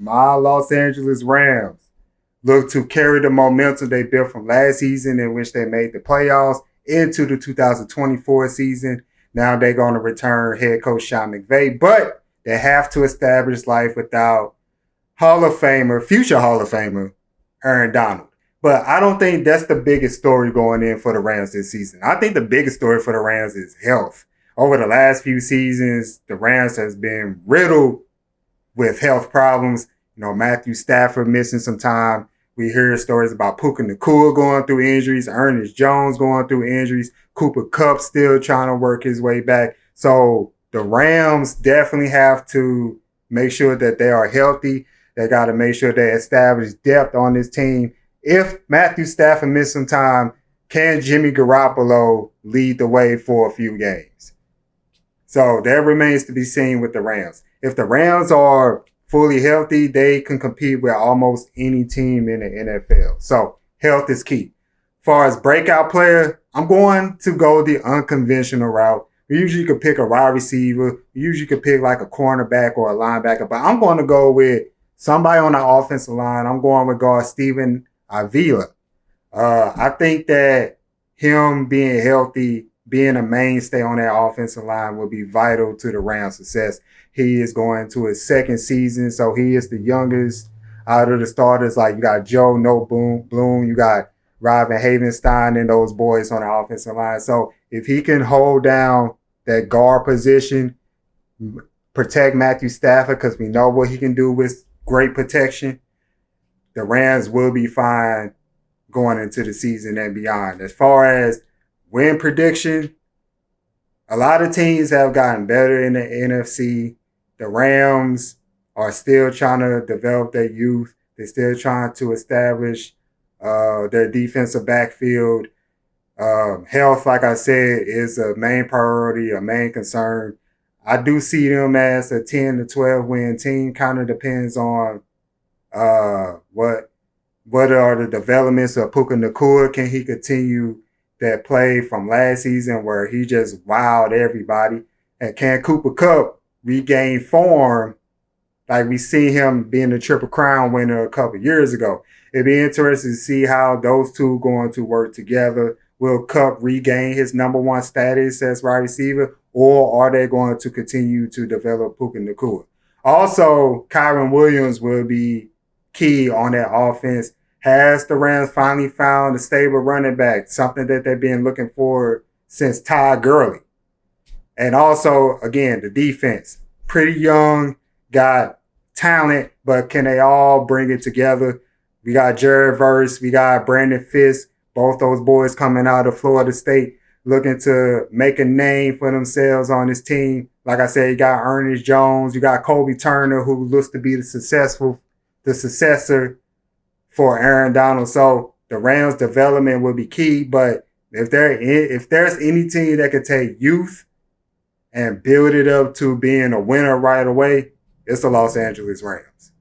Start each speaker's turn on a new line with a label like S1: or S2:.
S1: my Los Angeles Rams look to carry the momentum they built from last season in which they made the playoffs into the 2024 season. Now they're going to return head coach Sean McVay, but they have to establish life without future Hall of Famer, Aaron Donald. But I don't think that's the biggest story going in for the Rams this season. I think the biggest story for the Rams is health. Over the last few seasons, the Rams has been riddled with health problems. Matthew Stafford missing some time. We hear stories about Puka Nacua going through injuries, Ernest Jones going through injuries, Cooper Kupp still trying to work his way back. So the Rams definitely have to make sure that they are healthy. They got to make sure they establish depth on this team. If Matthew Stafford missed some time, can Jimmy Garoppolo lead the way for a few games? So that remains to be seen with the Rams. If the Rams are fully healthy, they can compete with almost any team in the NFL. So health is key. As far as breakout player, I'm going to go the unconventional route. We usually could pick a wide receiver. We usually could pick like a cornerback or a linebacker. But I'm going to go with somebody on the offensive line. I'm going with guard Steven Avila. I think that him being healthy, being a mainstay on that offensive line will be vital to the Rams' success. He is going to his second season, so he is the youngest out of the starters. Like you got Joe No Bloom, you got Robin Havenstein and those boys on the offensive line. So if he can hold down that guard position, protect Matthew Stafford, because we know what he can do with great protection, the Rams will be fine going into the season and beyond. As far as win prediction, a lot of teams have gotten better in the NFC. The Rams are still trying to develop their youth. They're still trying to establish their defensive backfield. Health, like I said, is a main priority, a main concern. I do see them as a 10 to 12 win team. Kind of depends on what are the developments of Puka Nacua. Can he continue that play from last season where he just wowed everybody? And can Cooper Kupp regain form like we see him being the Triple Crown winner a couple years ago? It'd be interesting to see how those two going to work together. Will Kupp regain his number one status as wide receiver, or are they going to continue to develop Puka Nacua? Also, Kyron Williams will be key on that offense. Has the Rams finally found a stable running back, something that they've been looking for since Todd Gurley? And also, again, the defense. Pretty young, got talent, but can they all bring it together? We got Jared Verse, we got Brandon Fisk, both those boys coming out of Florida State, looking to make a name for themselves on this team. Like I said, you got Ernest Jones, you got Kobe Turner, who looks to be the successor for Aaron Donald. So the Rams' development will be key. But if there's any team that could take youth and build it up to being a winner right away, it's the Los Angeles Rams.